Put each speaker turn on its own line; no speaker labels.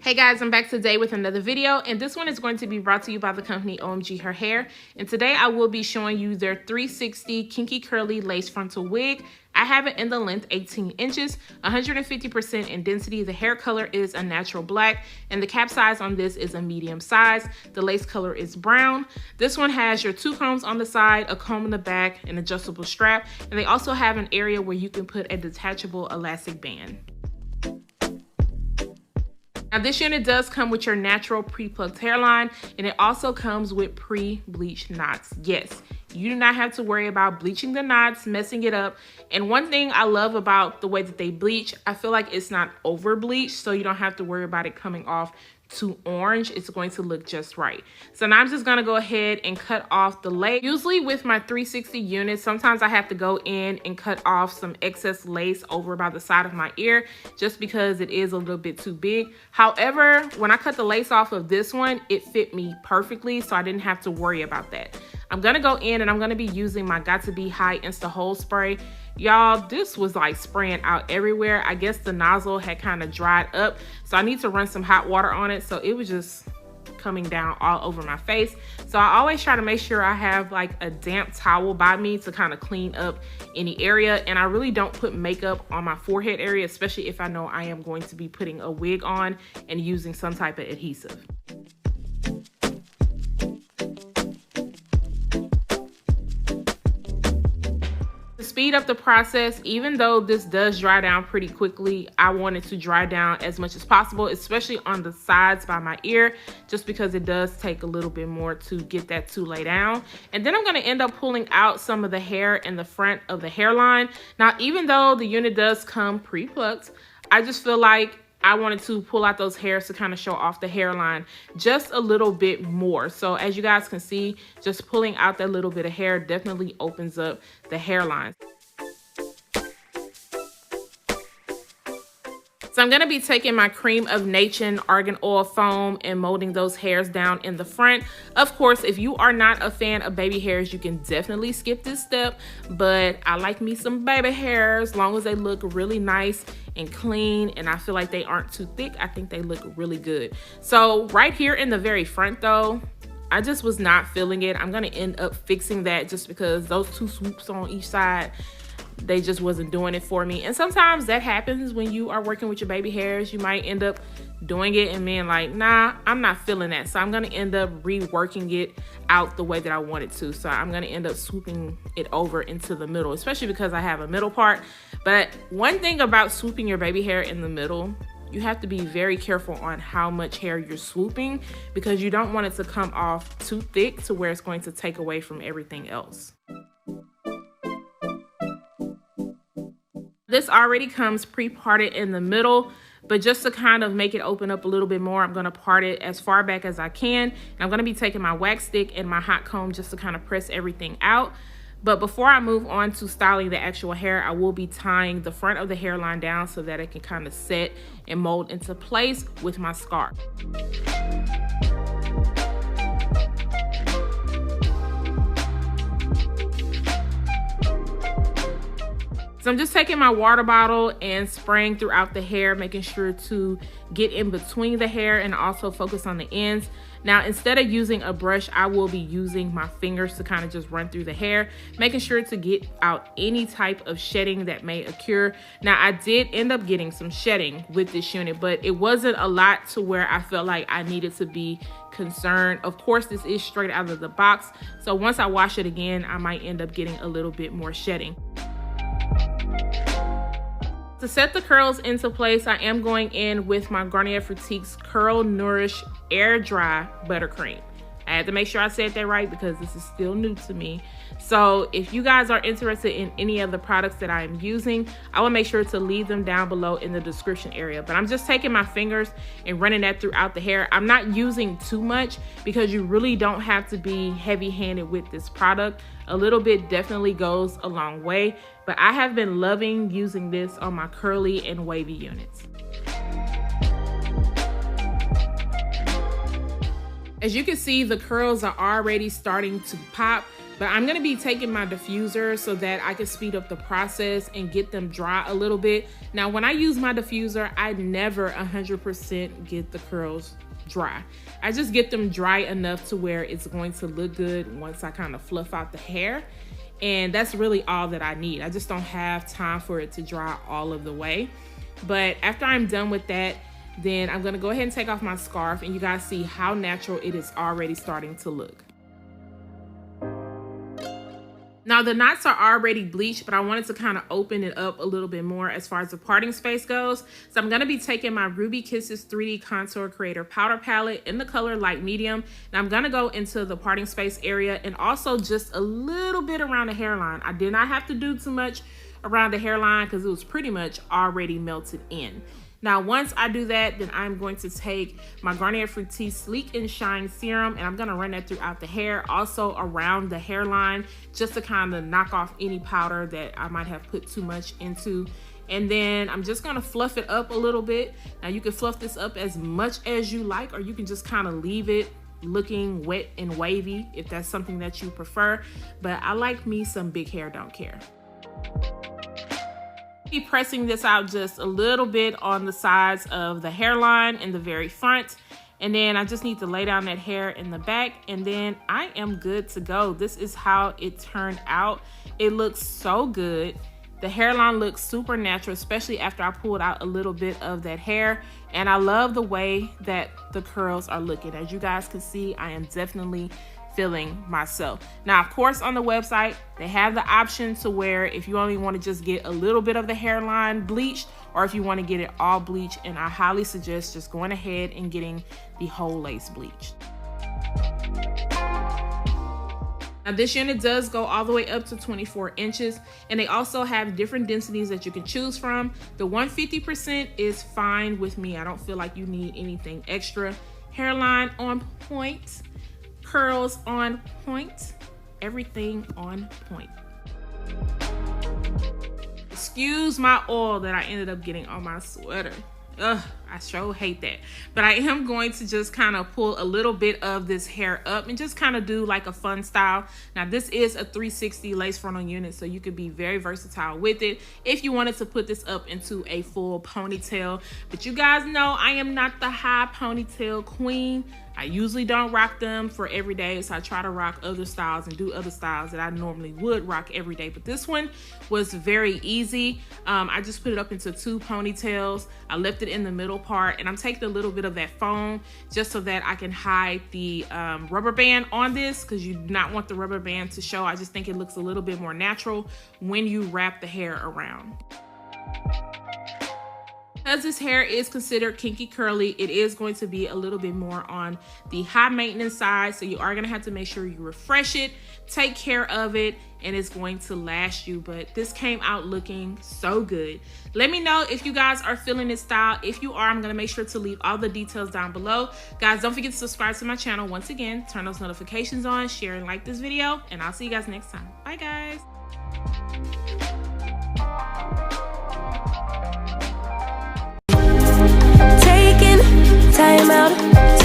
Hey guys, I'm back today with another video, and this one is going to be brought to you by the company OMGHerHair. And today I will be showing you their 360 Kinky Curly Lace Frontal Wig. I have it in the length 18 inches, 150% in density. The hair color is a natural black, and the cap size on this is a medium size. The lace color is brown. This one has your two combs on the side, a comb in the back, an adjustable strap, and they also have an area where you can put a detachable elastic band. Now this unit does come with your natural pre-plucked hairline, and it also comes with pre-bleached knots. Yes, you do not have to worry about bleaching the knots, messing it up. And one thing I love about the way that they bleach, I feel like it's not over bleached, so you don't have to worry about it coming off too orange. It's going to look just right. So now I'm just gonna go ahead and cut off the lace. Usually with my 360 units, sometimes I have to go in and cut off some excess lace over by the side of my ear just because it is a little bit too big. However, when I cut the lace off of this one, it fit me perfectly, so I didn't have to worry about that. I'm gonna go in and I'm gonna be using my Got To Be High Insta Hold Spray. Y'all, this was like spraying out everywhere. I guess the nozzle had kind of dried up, so I need to run some hot water on it. So it was just coming down all over my face. So I always try to make sure I have like a damp towel by me to kind of clean up any area. And I really don't put makeup on my forehead area, especially if I know I am going to be putting a wig on and using some type of adhesive. Speed up the process, even though this does dry down pretty quickly, I want it to dry down as much as possible, especially on the sides by my ear, just because it does take a little bit more to get that to lay down. And then I'm going to end up pulling out some of the hair in the front of the hairline. Now, even though the unit does come pre-plucked, I just feel like I wanted to pull out those hairs to kind of show off the hairline just a little bit more. So as you guys can see, just pulling out that little bit of hair definitely opens up the hairline. So I'm going to be taking my Cream of Nature Argan Oil Foam and molding those hairs down in the front. Of course, if you are not a fan of baby hairs, you can definitely skip this step. But I like me some baby hairs, as long as they look really nice and clean, and I feel like they aren't too thick. I think they look really good. So right here in the very front though, I just was not feeling it. I'm going to end up fixing that just because those two swoops on each side, they just wasn't doing it for me. And sometimes that happens when you are working with your baby hairs. You might end up doing it and being like, nah, I'm not feeling that. So I'm going to end up reworking it out the way that I want it to. So I'm going to end up swooping it over into the middle, especially because I have a middle part. But one thing about swooping your baby hair in the middle, you have to be very careful on how much hair you're swooping, because you don't want it to come off too thick to where it's going to take away from everything else. This already comes pre-parted in the middle, but just to kind of make it open up a little bit more, I'm going to part it as far back as I can. And I'm going to be taking my wax stick and my hot comb just to kind of press everything out. But before I move on to styling the actual hair, I will be tying the front of the hairline down so that it can kind of set and mold into place with my scarf. So I'm just taking my water bottle and spraying throughout the hair, making sure to get in between the hair and also focus on the ends. Now, instead of using a brush, I will be using my fingers to kind of just run through the hair, making sure to get out any type of shedding that may occur. Now, I did end up getting some shedding with this unit, but it wasn't a lot to where I felt like I needed to be concerned. Of course, this is straight out of the box, so once I wash it again, I might end up getting a little bit more shedding. To set the curls into place, I am going in with my Garnier Fructis's Curl Nourish Air Dry Buttercream. I had to make sure I said that right because this is still new to me. So if you guys are interested in any of the products that I am using, I will make sure to leave them down below in the description area. But I'm just taking my fingers and running that throughout the hair. I'm not using too much because you really don't have to be heavy-handed with this product. A little bit definitely goes a long way, but I have been loving using this on my curly and wavy units. As you can see, the curls are already starting to pop. But I'm gonna be taking my diffuser so that I can speed up the process and get them dry a little bit. Now, when I use my diffuser, I never 100% get the curls dry. I just get them dry enough to where it's going to look good once I kind of fluff out the hair. And that's really all that I need. I just don't have time for it to dry all of the way. But after I'm done with that, then I'm gonna go ahead and take off my scarf, and you guys see how natural it is already starting to look. Now the knots are already bleached, but I wanted to kind of open it up a little bit more as far as the parting space goes. So I'm gonna be taking my Ruby Kisses 3D Contour Creator Powder Palette in the color Light Medium. And I'm gonna go into the parting space area and also just a little bit around the hairline. I did not have to do too much around the hairline because it was pretty much already melted in. Now, once I do that, then I'm going to take my Garnier Fructis Sleek and Shine Serum, and I'm gonna run that throughout the hair, also around the hairline, just to kind of knock off any powder that I might have put too much into. And then I'm just gonna fluff it up a little bit. Now, you can fluff this up as much as you like, or you can just kind of leave it looking wet and wavy if that's something that you prefer. But I like me some big hair, don't care. Be pressing this out just a little bit on the sides of the hairline in the very front, and then I just need to lay down that hair in the back, and then I am good to go. This is how it turned out. It looks so good. The hairline looks super natural, especially after I pulled out a little bit of that hair, and I love the way that the curls are looking. As you guys can see, I am definitely feeling myself. Now, of course, on the website, they have the option to where if you only want to just get a little bit of the hairline bleached, or if you want to get it all bleached, and I highly suggest just going ahead and getting the whole lace bleached. Now, this unit does go all the way up to 24 inches, and they also have different densities that you can choose from. The 150% is fine with me. I don't feel like you need anything extra. Hairline on point. Curls on point, everything on point. Excuse my oil that I ended up getting on my sweater. Ugh, I sure hate that. But I am going to just kind of pull a little bit of this hair up and just kind of do like a fun style. Now, this is a 360 lace frontal unit, so you could be very versatile with it if you wanted to put this up into a full ponytail. But you guys know I am not the high ponytail queen. I usually don't rock them for every day, so I try to rock other styles and do other styles that I normally would rock every day. But this one was very easy. I just put it up into 2 ponytails. I left it in the middle part, and I'm taking a little bit of that foam just so that I can hide the rubber band on this, because you do not want the rubber band to show. I just think it looks a little bit more natural when you wrap the hair around. Because this hair is considered kinky curly, it is going to be a little bit more on the high maintenance side. So you are going to have to make sure you refresh it, take care of it, and it's going to last you. But this came out looking so good. Let me know if you guys are feeling this style. If you are, I'm going to make sure to leave all the details down below. Guys, don't forget to subscribe to my channel. Once again, turn those notifications on, share and like this video, and I'll see you guys next time. Bye, guys.
Time out